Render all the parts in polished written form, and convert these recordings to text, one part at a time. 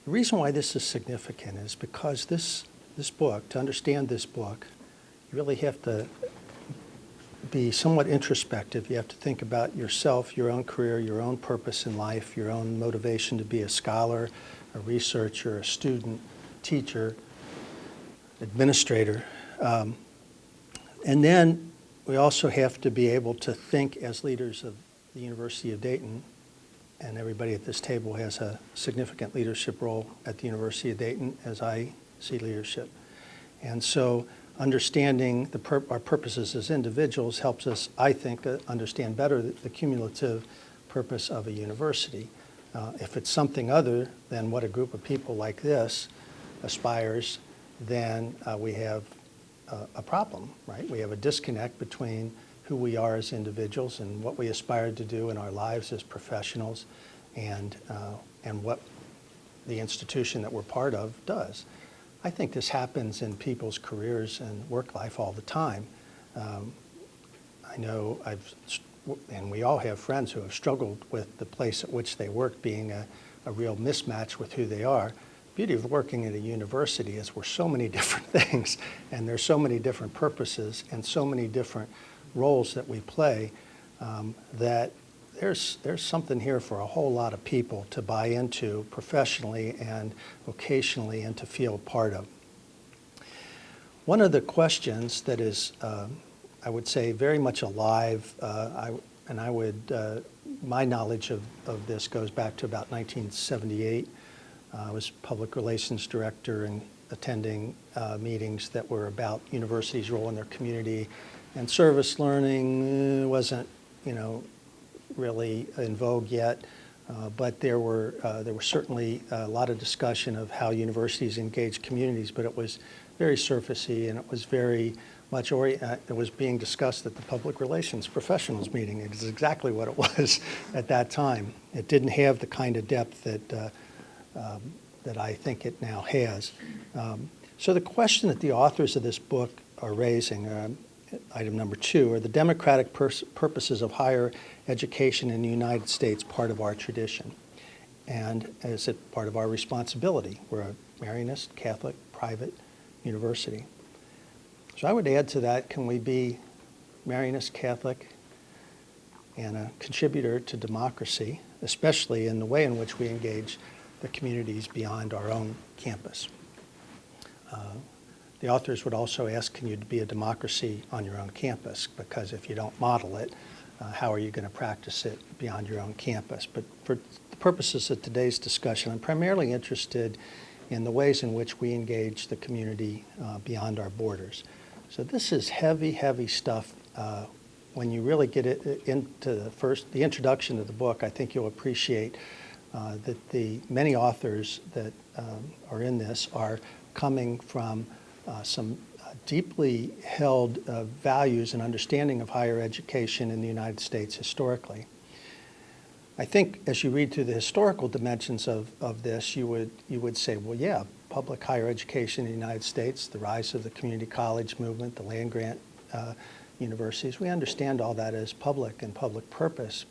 The reason why this is significant is because this book, to understand this book, you really have to be somewhat introspective. You have to think about yourself, your own career, your own purpose in life, your own motivation to be a scholar, a researcher, a student, teacher, administrator. And then we also have to be able to think as leaders of the University of Dayton, and everybody at this table has a significant leadership role at the University of Dayton as I see leadership. And so understanding our purposes as individuals helps us, I think, understand better the cumulative purpose of a university. If it's something other than what a group of people like this aspires, then we have a problem, right? We have a disconnect between who we are as individuals and what we aspire to do in our lives as professionals and what the institution that we're part of does. I think this happens in people's careers and work life all the time. I know and we all have friends who have struggled with the place at which they work being a real mismatch with who they are. The beauty of working at a university is we're so many different things, and there's so many different purposes and so many different roles that we play that there's something here for a whole lot of people to buy into professionally and vocationally and to feel a part of. One of the questions that is, I would say, very much alive, my knowledge of this goes back to about 1978. I was public relations director and attending meetings that were about universities' role in their community, and service learning wasn't, really in vogue yet, but there were certainly a lot of discussion of how universities engage communities, but it was very surfacey, and it was very much it was being discussed at the public relations professionals meeting. It was exactly what it was at that time. It didn't have the kind of depth that I think it now has. So the question that the authors of this book are raising, item number 2, are the democratic purposes of higher education in the United States part of our tradition? And is it part of our responsibility? We're a Marianist, Catholic, private university. So I would add to that, can we be Marianist, Catholic, and a contributor to democracy, especially in the way in which we engage the communities beyond our own campus? The authors would also ask, can you be a democracy on your own campus? Because if you don't model it, how are you going to practice it beyond your own campus? But for the purposes of today's discussion, I'm primarily interested in the ways in which we engage the community beyond our borders. So this is heavy, heavy stuff. When you really get it into the introduction to the book, I think you'll appreciate that the many authors that are in this are coming from some deeply held values and understanding of higher education in the United States historically. I think as you read through the historical dimensions of this, you would say, well, yeah, public higher education in the United States, the rise of the community college movement, the land-grant universities, we understand all that as public and public purpose.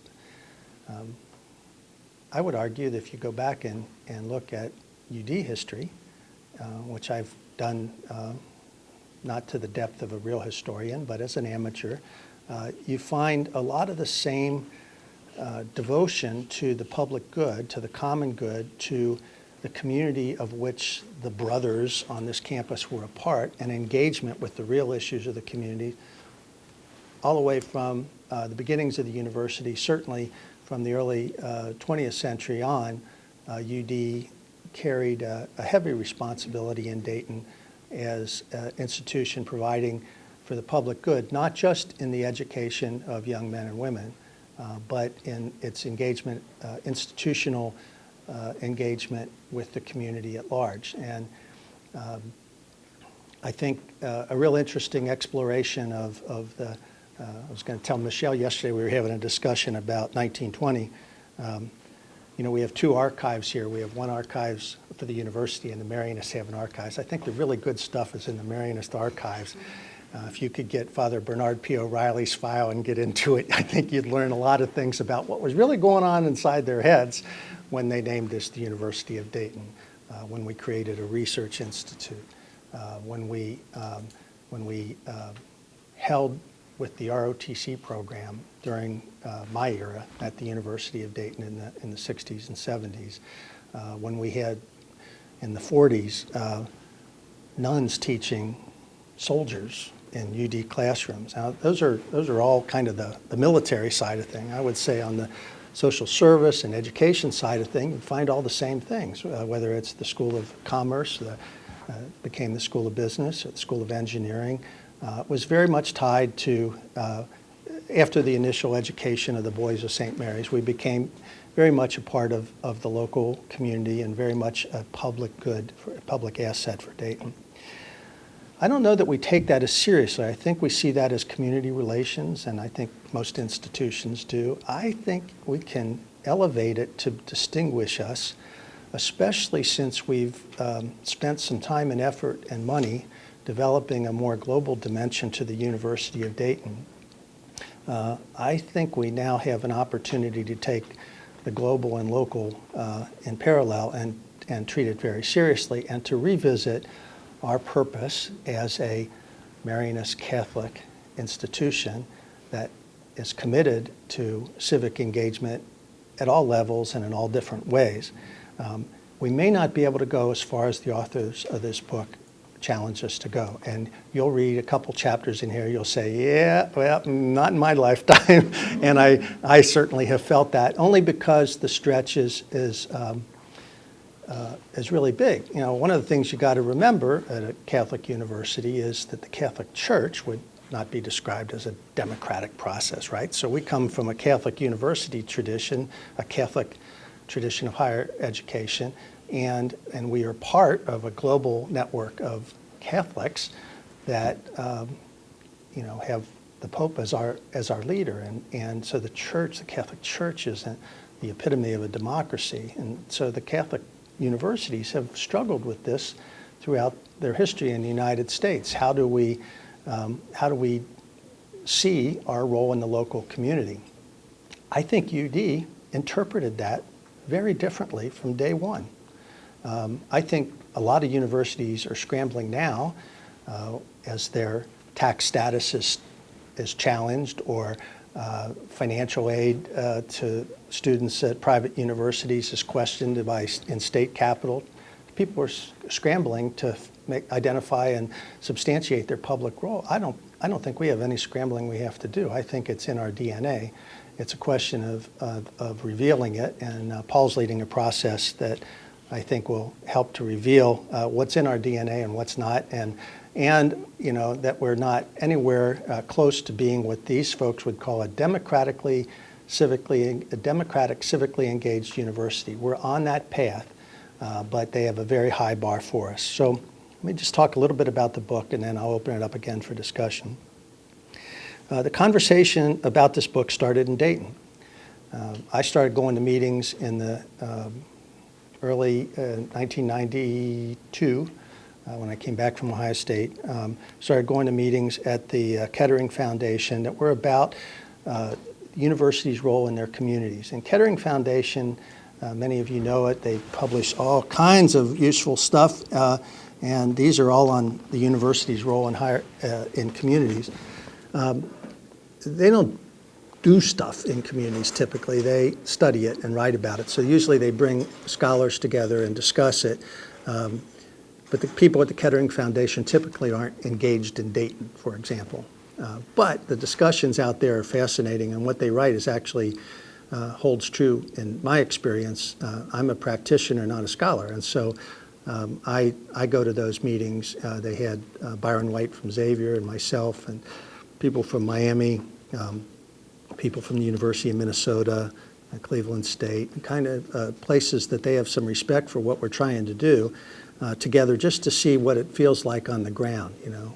I would argue that if you go back and look at UD history, which I've done not to the depth of a real historian, but as an amateur, you find a lot of the same devotion to the public good, to the common good, to the community of which the brothers on this campus were a part, and engagement with the real issues of the community, all the way from the beginnings of the university, certainly from the early 20th century on. UD carried a heavy responsibility in Dayton as an institution providing for the public good, not just in the education of young men and women, but in its engagement, institutional engagement with the community at large. And I think a real interesting exploration of the, I was going to tell Michelle yesterday, we were having a discussion about 1920. We have two archives here. We have one archives for the university, and the Marianists have an archives. I think the really good stuff is in the Marianist archives. If you could get Father Bernard P. O'Reilly's file and get into it, I think you'd learn a lot of things about what was really going on inside their heads when they named this the University of Dayton. when we created a research institute, when we held with the ROTC program during my era at the University of Dayton in the 60s and 70s, when we had in the 40s nuns teaching soldiers in UD classrooms. Now, those are all kind of the military side of thing. I would say on the social service and education side of thing, you find all the same things, whether it's the School of Commerce, became the School of Business, or the School of Engineering. Was very much tied to, after the initial education of the Boys of St. Mary's, we became very much a part of the local community and very much a public good, a public asset for Dayton. I don't know that we take that as seriously. I think we see that as community relations, and I think most institutions do. I think we can elevate it to distinguish us, especially since we've spent some time and effort and money developing a more global dimension to the University of Dayton. I think we now have an opportunity to take the global and local in parallel and treat it very seriously, and to revisit our purpose as a Marianist Catholic institution that is committed to civic engagement at all levels and in all different ways. We may not be able to go as far as the authors of this book challenge us to go. And you'll read a couple chapters in here, you'll say, yeah, well, not in my lifetime. And I certainly have felt that, only because the stretch is really big. You know, one of the things you got to remember at a Catholic university is that the Catholic Church would not be described as a democratic process, right? So we come from a Catholic university tradition, a Catholic tradition of higher education, and we are part of a global network of Catholics that you know, have the Pope as our leader, and so the Church, the Catholic Church, is the epitome of a democracy, and so the Catholic universities have struggled with this throughout their history in the United States. How do we see our role in the local community? I think UD interpreted that very differently from day one. I think a lot of universities are scrambling now as their tax status is challenged, or financial aid to students at private universities is questioned in state capital. People are scrambling to identify and substantiate their public role. I don't think we have any scrambling we have to do. I think it's in our DNA. It's a question of revealing it, and Paul's leading a process that I think will help to reveal what's in our DNA and what's not, and you know, that we're not anywhere close to being what these folks would call a democratic, civically engaged university. We're on that path, but they have a very high bar for us. So let me just talk a little bit about the book, and then I'll open it up again for discussion. The conversation about this book started in Dayton. I started going to meetings in the early 1992, when I came back from Ohio State. Started going to meetings at the Kettering Foundation that were about universities' role in their communities. And Kettering Foundation, many of you know it, they publish all kinds of useful stuff, and these are all on the university's role in communities. They don't do stuff in communities typically. They study it and write about it. So usually they bring scholars together and discuss it. But the people at the Kettering Foundation typically aren't engaged in Dayton, for example. But the discussions out there are fascinating, and what they write is actually holds true in my experience. I'm a practitioner, not a scholar, and so I go to those meetings. They had Byron White from Xavier and myself, and people from Miami, people from the University of Minnesota, Cleveland State, kind of places that they have some respect for what we're trying to do together, just to see what it feels like on the ground, you know.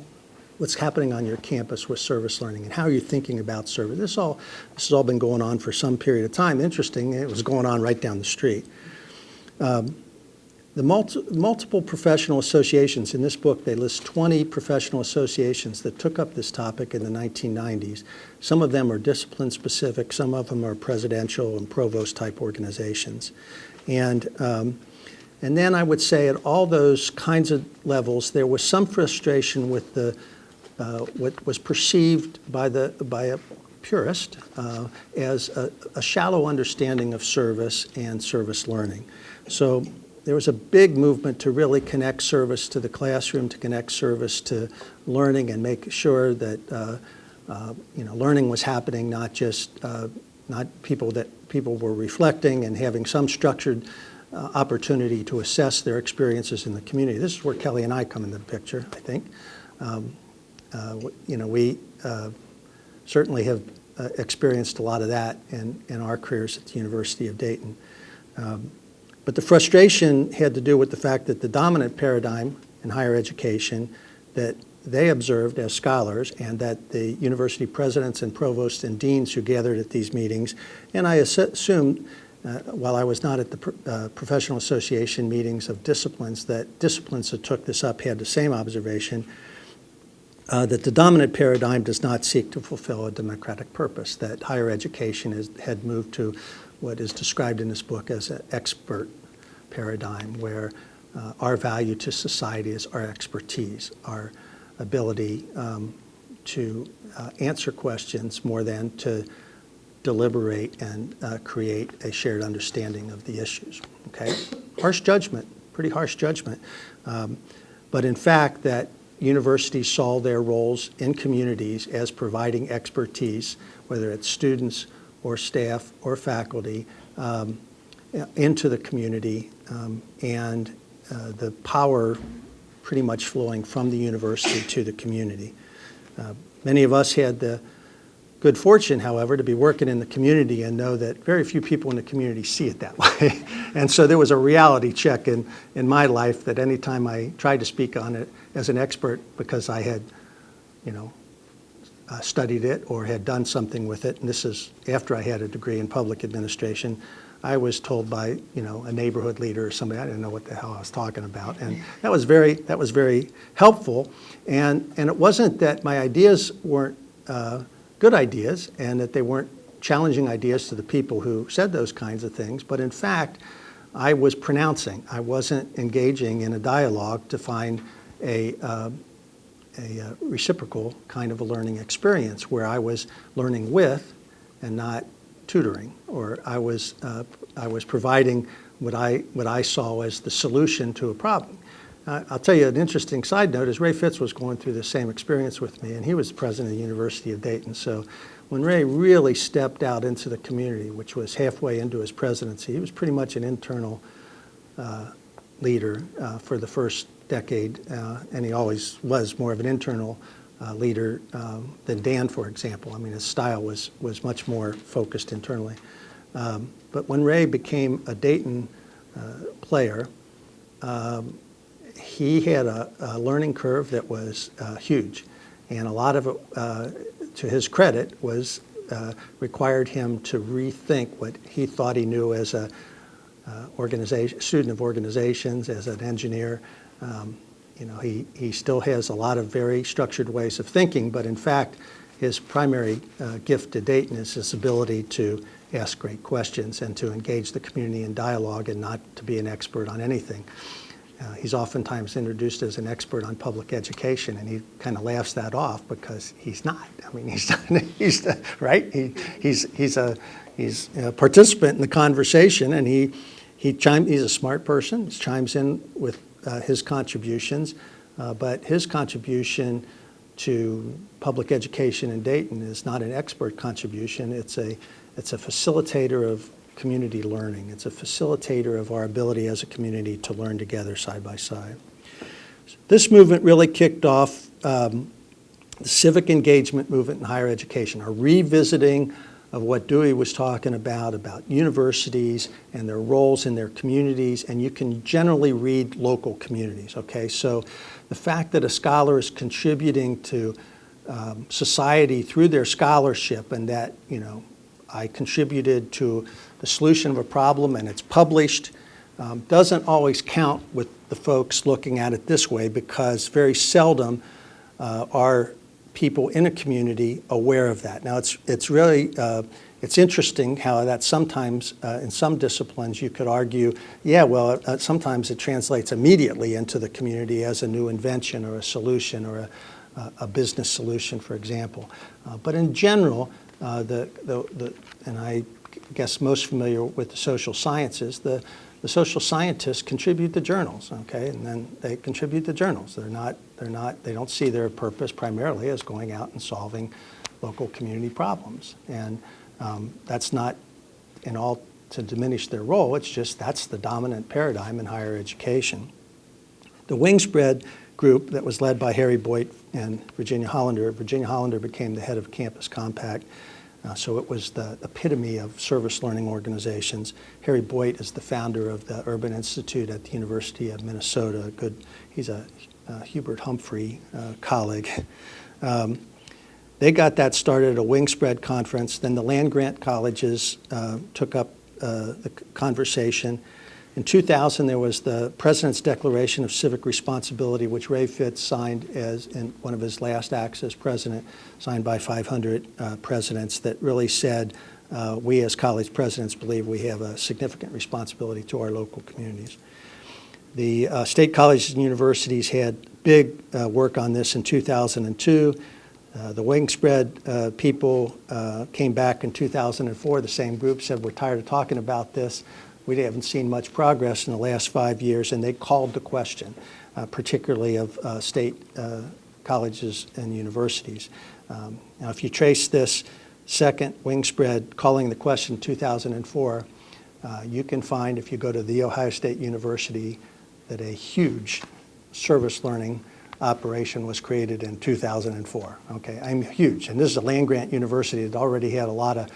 What's happening on your campus with service learning, and how are you thinking about service? This has all been going on for some period of time. Interesting, it was going on right down the street. The multiple professional associations, in this book they list 20 professional associations that took up this topic in the 1990s. Some of them are discipline specific, some of them are presidential and provost type organizations. And And then I would say at all those kinds of levels, there was some frustration with what was perceived by a purist as a shallow understanding of service and service learning. So there was a big movement to really connect service to the classroom, to connect service to learning, and make sure that learning was happening, not people were reflecting and having some structured opportunity to assess their experiences in the community. This is where Kelly and I come into the picture, I think. We certainly have experienced a lot of that in our careers at the University of Dayton. But the frustration had to do with the fact that the dominant paradigm in higher education that they observed as scholars, and that the university presidents and provosts and deans who gathered at these meetings, and I assumed, while I was not at the professional association meetings of disciplines, that disciplines that took this up had the same observation, that the dominant paradigm does not seek to fulfill a democratic purpose, that higher education had moved to what is described in this book as an expert paradigm, where our value to society is our expertise, our ability to answer questions more than to deliberate and create a shared understanding of the issues. Okay, harsh judgment, pretty harsh judgment, but in fact that universities saw their roles in communities as providing expertise, whether it's students or staff or faculty, into the community, and the power pretty much flowing from the university to the community. Many of us had the good fortune, however, to be working in the community and know that very few people in the community see it that way. And so there was a reality check in my life that anytime I tried to speak on it as an expert because I had, studied it or had done something with it, and this is after I had a degree in public administration, I was told by a neighborhood leader or somebody, I didn't know what the hell I was talking about, and that was very helpful. And it wasn't that my ideas weren't good ideas and that they weren't challenging ideas to the people who said those kinds of things, but in fact, I was pronouncing. I wasn't engaging in a dialogue to find a reciprocal kind of a learning experience where I was learning with and not tutoring, or I was providing what I saw as the solution to a problem. I'll tell you an interesting side note is Ray Fitz was going through the same experience with me, and he was the president of the University of Dayton. So when Ray really stepped out into the community, which was halfway into his presidency, he was pretty much an internal leader for the first decade, and he always was more of an internal leader than Dan, for example. I mean, his style was much more focused internally. But when Ray became a Dayton player, he had a learning curve that was huge, and a lot of it, to his credit, was required him to rethink what he thought he knew as a student of organizations, as an engineer. He still has a lot of very structured ways of thinking, but in fact, his primary gift to Dayton is his ability to ask great questions and to engage the community in dialogue and not to be an expert on anything. He's oftentimes introduced as an expert on public education, and he kind of laughs that off because he's not. I mean, he's right. He's a participant in the conversation, and he's a smart person. He chimes in with his contributions, but his contribution to public education in Dayton is not an expert contribution. It's a facilitator of community learning. It's a facilitator of our ability as a community to learn together side by side. This movement really kicked off the civic engagement movement in higher education, a revisiting of what Dewey was talking about universities and their roles in their communities, and you can generally read local communities, okay? So the fact that a scholar is contributing to society through their scholarship, and that, I contributed to the solution of a problem and it's published, doesn't always count with the folks looking at it this way, because very seldom are people in a community aware of that. Now, it's really it's interesting how that sometimes, in some disciplines, you could argue, yeah, well, sometimes it translates immediately into the community as a new invention or a solution or a business solution, for example. But in general, and I guess most familiar with the social sciences, the social scientists contribute the journals, okay, and then they contribute the journals. They don't see their purpose primarily as going out and solving local community problems, and that's not in all to diminish their role. It's just that's the dominant paradigm in higher education. The Wingspread group that was led by Harry Boyd and Virginia Hollander. Virginia Hollander became the head of Campus Compact. So it was the epitome of service learning organizations. Harry Boyd is the founder of the Urban Institute at the University of Minnesota. He's a Hubert Humphrey colleague. They got that started at a Wingspread conference. Then the land-grant colleges took up the conversation. In 2000, there was the President's Declaration of Civic Responsibility, which Ray Fitz signed as in one of his last acts as president, signed by 500 presidents, that really said, we as college presidents believe we have a significant responsibility to our local communities. The state colleges and universities had big work on this in 2002. The Wingspread people came back in 2004. The same group said, we're tired of talking about this. We haven't seen much progress in the last 5 years, and they called the question, particularly of state colleges and universities. Now, if you trace this second Wingspread calling the question in 2004, you can find, if you go to The Ohio State University, that a huge service learning operation was created in 2004. Okay, I'm huge, and this is a land-grant university that already had a lot of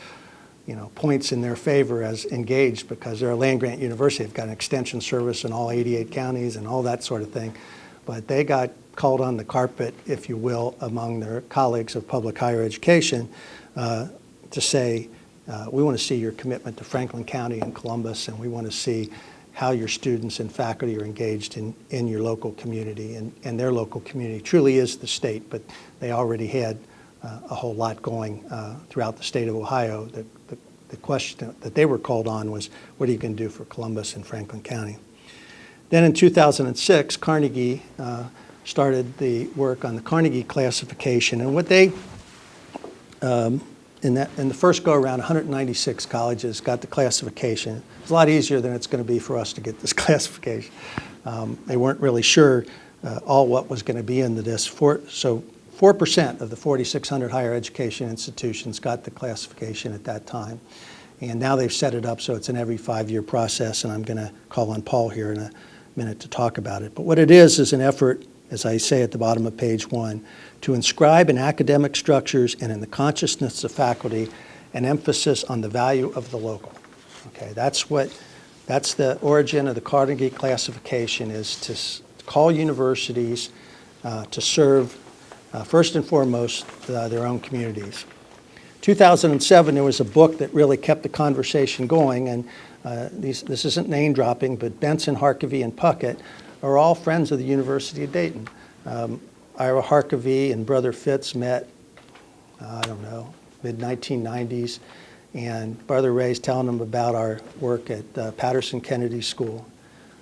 points in their favor as engaged because they're a land-grant university. They've got an extension service in all 88 counties and all that sort of thing. But they got called on the carpet, if you will, among their colleagues of public higher education to say, we want to see your commitment to Franklin County and Columbus, and we want to see how your students and faculty are engaged in your local community. And their local community truly is the state, but they already had a whole lot going throughout the state of Ohio. The question that they were called on was, what are you going to do for Columbus and Franklin County? Then in 2006, Carnegie started the work on the Carnegie Classification. And what they, in the first go-around, 196 colleges got the classification. It's a lot easier than it's going to be for us to get this classification. They weren't really sure all what was going to be into this. So 4% of the 4,600 higher education institutions got the classification at that time. And now they've set it up so it's an every 5-year process, and I'm going to call on Paul here in a minute to talk about it. But what it is an effort, as I say at the bottom of page 1, to inscribe in academic structures and in the consciousness of faculty an emphasis on the value of the local. Okay, that's the origin of the Carnegie Classification, is to call universities to serve first and foremost, their own communities. 2007, there was a book that really kept the conversation going, and this isn't name dropping, but Benson, Harkavy, and Puckett are all friends of the University of Dayton. Ira Harkavy and Brother Fitz met, I don't know, mid-1990s, and Brother Ray's telling them about our work at Patterson Kennedy School.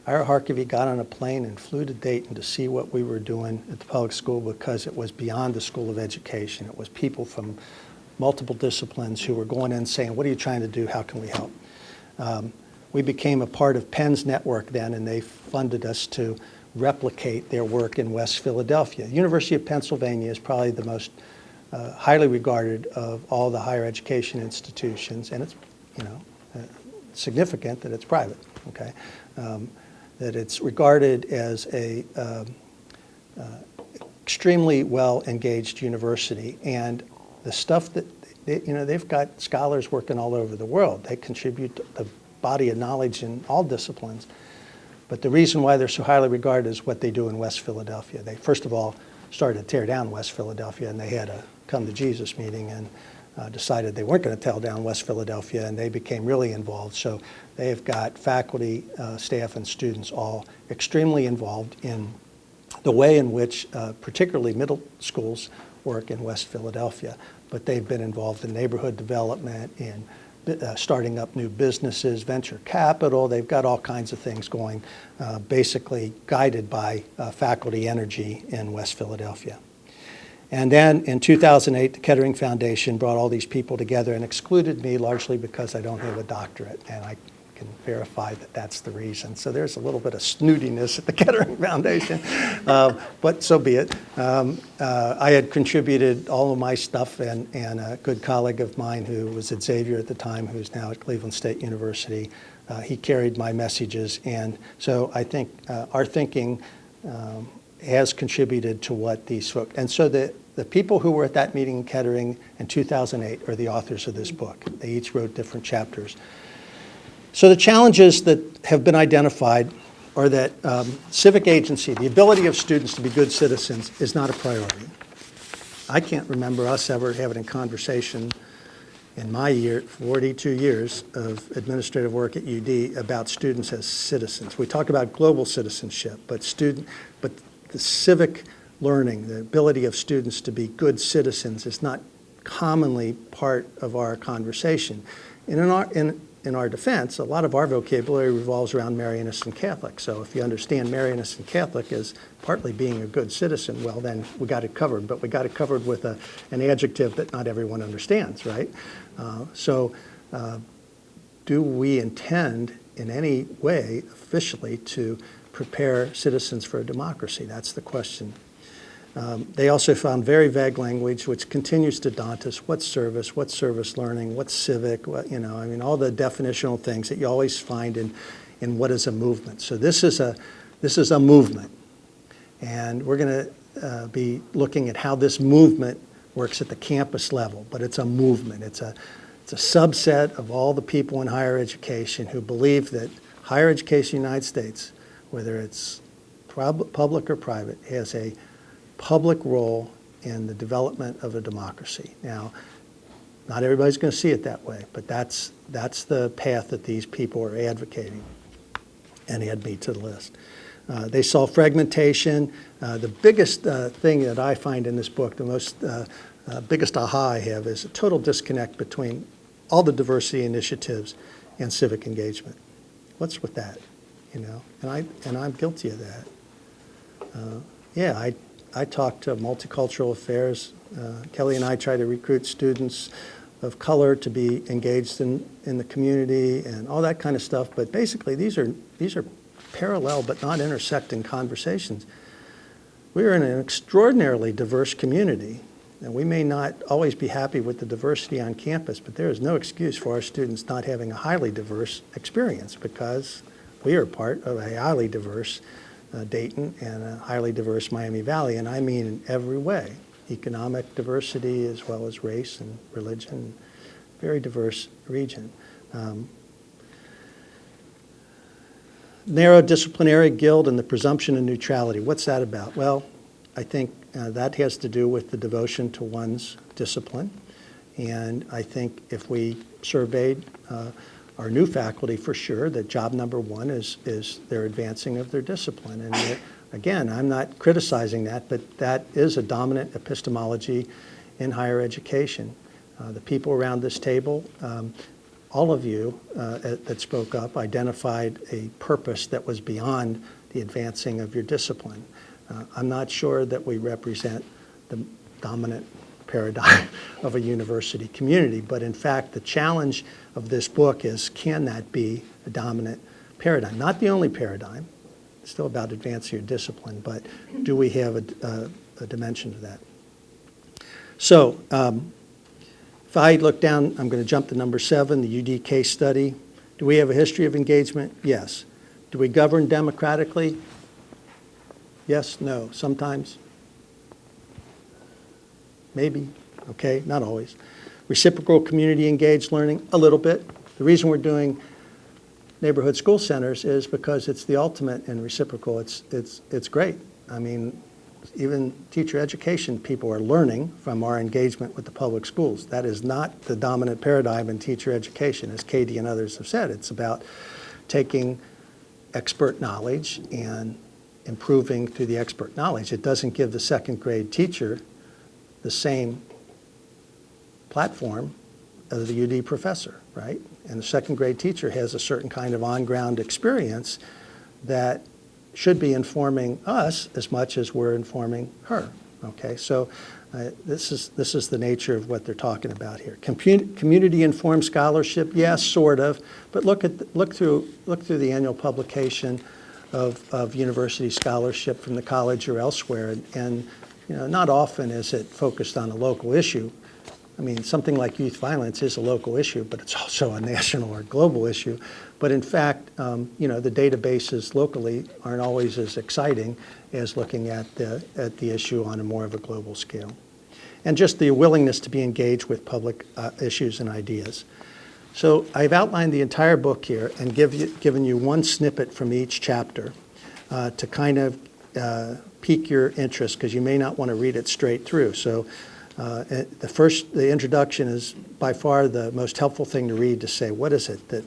Ira Harkavy got on a plane and flew to Dayton to see what we were doing at the public school because it was beyond the School of Education. It was people from multiple disciplines who were going in saying, what are you trying to do? How can we help? We became a part of Penn's network then, and they funded us to replicate their work in West Philadelphia. The University of Pennsylvania is probably the most highly regarded of all the higher education institutions, and it's significant that it's private. Okay. That it's regarded as a extremely well-engaged university, and the stuff that they've got scholars working all over the world. They contribute the body of knowledge in all disciplines, but the reason why they're so highly regarded is what they do in West Philadelphia. They first of all started to tear down West Philadelphia, and they had a come to Jesus meeting and decided they weren't going to tear down West Philadelphia, and they became really involved. So they've got faculty, staff, and students all extremely involved in the way in which particularly middle schools work in West Philadelphia. But they've been involved in neighborhood development, in starting up new businesses, venture capital. They've got all kinds of things going, basically guided by faculty energy in West Philadelphia. And then in 2008, the Kettering Foundation brought all these people together and excluded me largely because I don't have a doctorate, and I can verify that that's the reason. So there's a little bit of snootiness at the Kettering Foundation, but so be it. I had contributed all of my stuff, and a good colleague of mine who was at Xavier at the time, who's now at Cleveland State University, he carried my messages, and so I think our thinking has contributed to what these folks, and so the people who were at that meeting in Kettering in 2008 are the authors of this book. They each wrote different chapters. So the challenges that have been identified are that civic agency, the ability of students to be good citizens, is not a priority. I can't remember us ever having a conversation in my 42 years of administrative work at UD about students as citizens. We talk about global citizenship, but the civic learning, the ability of students to be good citizens, is not commonly part of our conversation. And in our defense, a lot of our vocabulary revolves around Marianist and Catholic. So if you understand Marianist and Catholic as partly being a good citizen, well, then we got it covered. But we got it covered with an adjective that not everyone understands, right? Do we intend in any way officially to prepare citizens for a democracy? That's the question. They also found very vague language, which continues to daunt us. What's service learning, what's civic, all the definitional things that you always find in what is a movement. So this is a movement. And we're going to be looking at how this movement works at the campus level, but it's a movement. It's a subset of all the people in higher education who believe that higher education in the United States, whether it's public or private, has a public role in the development of a democracy. Now, not everybody's going to see it that way, but that's the path that these people are advocating, and add me to the list. They saw fragmentation. The biggest thing that I find in this book, the most biggest aha I have, is a total disconnect between all the diversity initiatives and civic engagement. What's with that? And I'm guilty of that. I talk to multicultural affairs. Kelly and I try to recruit students of color to be engaged in the community and all that kind of stuff. But basically, these are parallel but not intersecting conversations. We are in an extraordinarily diverse community, and we may not always be happy with the diversity on campus, but there is no excuse for our students not having a highly diverse experience, because we are part of a highly diverse Dayton and a highly diverse Miami Valley, and I mean in every way. Economic diversity as well as race and religion, very diverse region. Narrow disciplinary guild and the presumption of neutrality. What's that about? Well, I think that has to do with the devotion to one's discipline, and I think if we surveyed our new faculty, for sure, that job number one is their advancing of their discipline. And again, I'm not criticizing that, but that is a dominant epistemology in higher education. The people around this table, all of you that spoke up, identified a purpose that was beyond the advancing of your discipline. I'm not sure that we represent the dominant paradigm of a university community, but in fact, the challenge of this book is, can that be a dominant paradigm? Not the only paradigm, it's still about advancing your discipline, but do we have a dimension to that? So if I look down, I'm going to jump to number 7, the UD case study. Do we have a history of engagement? Yes. Do we govern democratically? Yes, no, sometimes. Maybe, okay, not always. Reciprocal community engaged learning, a little bit. The reason we're doing neighborhood school centers is because it's the ultimate in reciprocal. It's great. I mean, even teacher education people are learning from our engagement with the public schools. That is not the dominant paradigm in teacher education, as Katie and others have said. It's about taking expert knowledge and improving through the expert knowledge. It doesn't give the second grade teacher the same platform the UD professor, right? And the second grade teacher has a certain kind of on-ground experience that should be informing us as much as we're informing her, okay? So this is the nature of what they're talking about here. Community-informed scholarship, yes, sort of, but look through the annual publication of university scholarship from the college or elsewhere, and you know, not often is it focused on a local issue. I mean, something like youth violence is a local issue, but it's also a national or global issue. But in fact, you know, the databases locally aren't always as exciting as looking at the issue on a more of a global scale. And just the willingness to be engaged with public issues and ideas. So I've outlined the entire book here and given you one snippet from each chapter to kind of pique your interest, because you may not want to read it straight through. So the introduction is by far the most helpful thing to read, to say, what is it that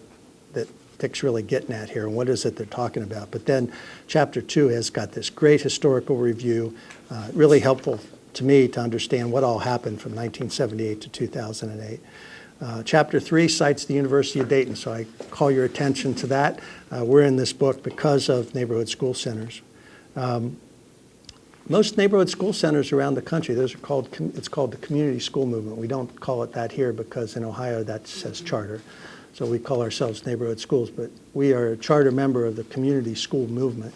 Dick's really getting at here, and what is it they're talking about? But then chapter 2 has got this great historical review, really helpful to me to understand what all happened from 1978 to 2008. Chapter 3 cites the University of Dayton, so I call your attention to that. We're in this book because of neighborhood school centers. Most neighborhood school centers around the country, it's called the community school movement. We don't call it that here because in Ohio that says charter. So we call ourselves neighborhood schools, but we are a charter member of the community school movement.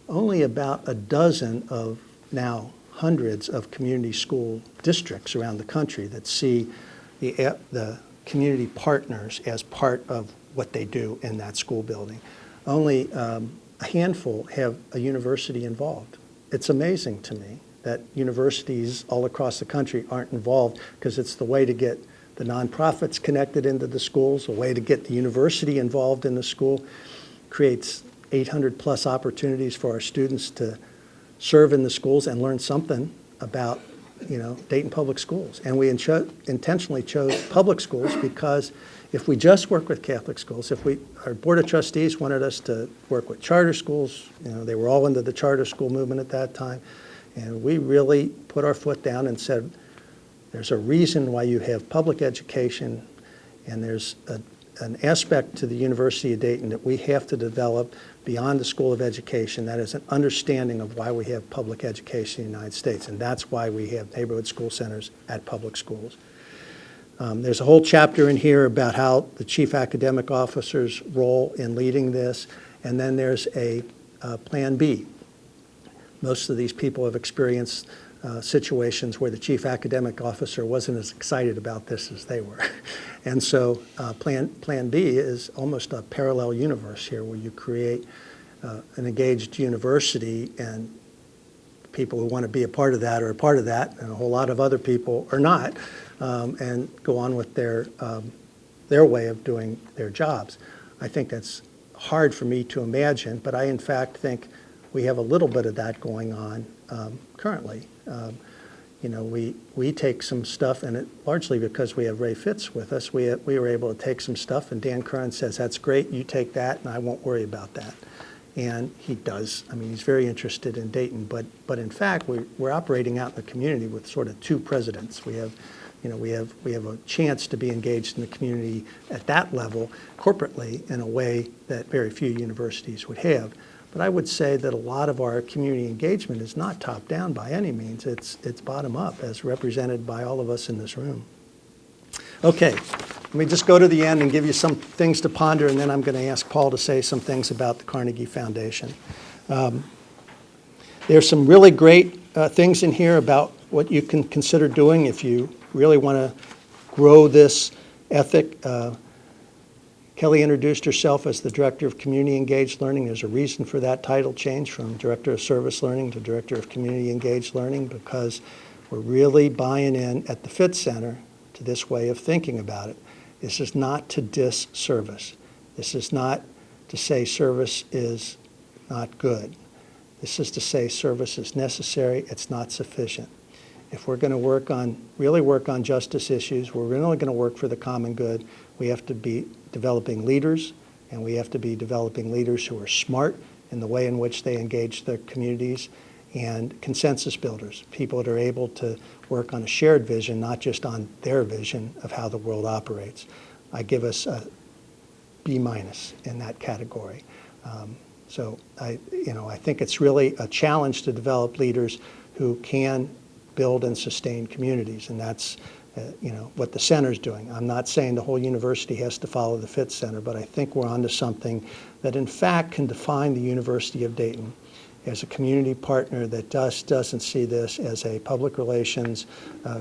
Only about a dozen of now hundreds of community school districts around the country that see the community partners as part of what they do in that school building. Only a handful have a university involved. It's amazing to me that universities all across the country aren't involved, because it's the way to get the nonprofits connected into the schools, a way to get the university involved in the school, creates 800 plus opportunities for our students to serve in the schools and learn something about, you know, Dayton Public Schools. And we intentionally chose public schools because if we just work with Catholic schools, our Board of Trustees wanted us to work with charter schools, you know, they were all into the charter school movement at that time, and we really put our foot down and said, there's a reason why you have public education, and there's an aspect to the University of Dayton that we have to develop beyond the School of Education. That is an understanding of why we have public education in the United States, and that's why we have neighborhood school centers at public schools. There's a whole chapter in here about how the chief academic officer's role in leading this, and then there's a plan B. Most of these people have experienced situations where the chief academic officer wasn't as excited about this as they were. And so plan B is almost a parallel universe here, where you create an engaged university, and people who want to be a part of that are a part of that, and a whole lot of other people are not, and go on with their way of doing their jobs. I think that's hard for me to imagine, but I in fact think we have a little bit of that going on currently. You know, we take some stuff, and largely because we have Ray Fitz with us, we were able to take some stuff, and Dan Curran says, that's great, you take that, and I won't worry about that. And he does. I mean, he's very interested in Dayton, but in fact, we're operating out in the community with sort of two presidents. We have a chance to be engaged in the community at that level corporately in a way that very few universities would have. But I would say that a lot of our community engagement is not top down by any means. It's bottom up, as represented by all of us in this room. Okay, let me just go to the end and give you some things to ponder, and then I'm going to ask Paul to say some things about the Carnegie Foundation. There's some really great things in here about what you can consider doing if you really want to grow this ethic. Kelly introduced herself as the Director of Community Engaged Learning. There's a reason for that title change from Director of Service Learning to Director of Community Engaged Learning, because we're really buying in at the Fitz Center to this way of thinking about it. This is not to diss service. This is not to say service is not good. This is to say service is necessary, it's not sufficient. If we're going to really work on justice issues, we're really going to work for the common good, we have to be developing leaders, and we have to be developing leaders who are smart in the way in which they engage their communities, and consensus builders, people that are able to work on a shared vision, not just on their vision of how the world operates. I give us a B- in that category. So I think it's really a challenge to develop leaders who can build and sustain communities, and that's what the center's doing. I'm not saying the whole university has to follow the Fitz Center, but I think we're onto something that in fact can define the University of Dayton as a community partner that doesn't see this as a public relations,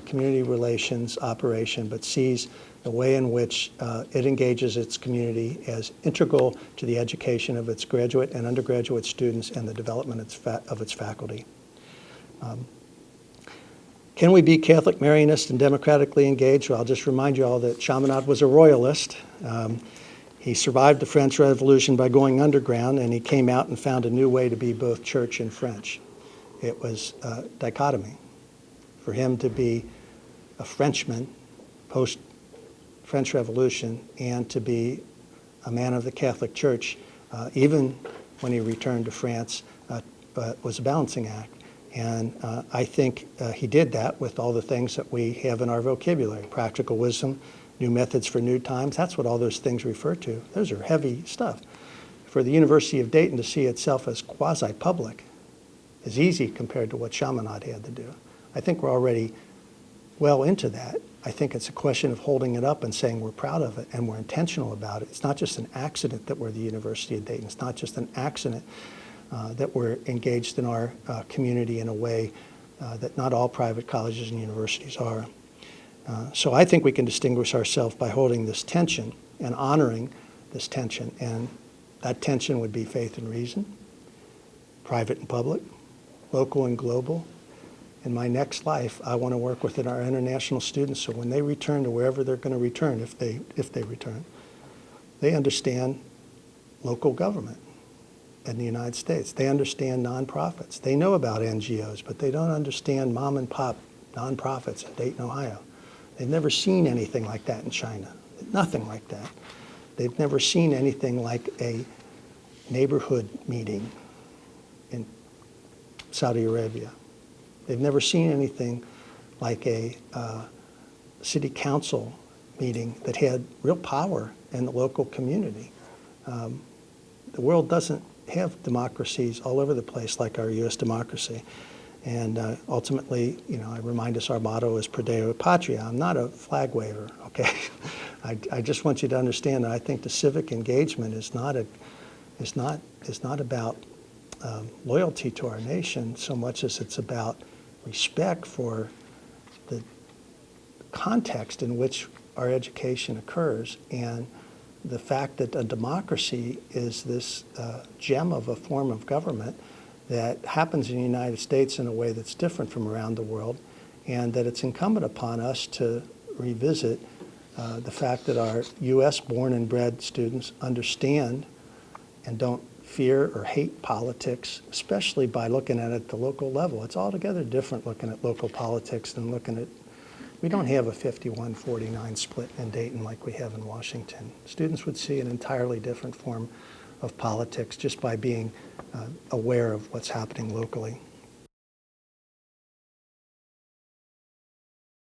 community relations operation, but sees the way in which it engages its community as integral to the education of its graduate and undergraduate students and the development of its faculty. Can we be Catholic Marianist and democratically engaged? Well, I'll just remind you all that Chaminade was a royalist. He survived the French Revolution by going underground, and he came out and found a new way to be both church and French. It was a dichotomy. For him to be a Frenchman post-French Revolution and to be a man of the Catholic Church, even when he returned to France, was a balancing act. And I think he did that with all the things that we have in our vocabulary: practical wisdom, new methods for new times. That's what all those things refer to. Those are heavy stuff. For the University of Dayton to see itself as quasi-public is easy compared to what Chaminade had to do. I think we're already well into that. I think it's a question of holding it up and saying we're proud of it and we're intentional about it. It's not just an accident that we're the University of Dayton. It's not just an accident that we're engaged in our community in a way that not all private colleges and universities are. So I think we can distinguish ourselves by holding this tension and honoring this tension. And that tension would be faith and reason, private and public, local and global. In my next life, I want to work with our international students so when they return to wherever they're going to return, if they return, they understand local government in the United States. They understand nonprofits. They know about NGOs, but they don't understand mom and pop nonprofits in Dayton, Ohio. They've never seen anything like that in China, nothing like that. They've never seen anything like a neighborhood meeting in Saudi Arabia. They've never seen anything like a city council meeting that had real power in the local community. The world doesn't have democracies all over the place like our U.S. democracy. And ultimately, I remind us our motto is Per Deo Patria. I'm not a flag waver, okay? I just want you to understand that I think the civic engagement is not about loyalty to our nation so much as it's about respect for the context in which our education occurs and the fact that a democracy is this gem of a form of government that happens in the United States in a way that's different from around the world, and that it's incumbent upon us to revisit the fact that our U.S. born and bred students understand and don't fear or hate politics, especially by looking at it at the local level. It's altogether different looking at local politics than looking at, we don't have a 51-49 split in Dayton like we have in Washington. Students would see an entirely different form of politics just by being aware of what's happening locally.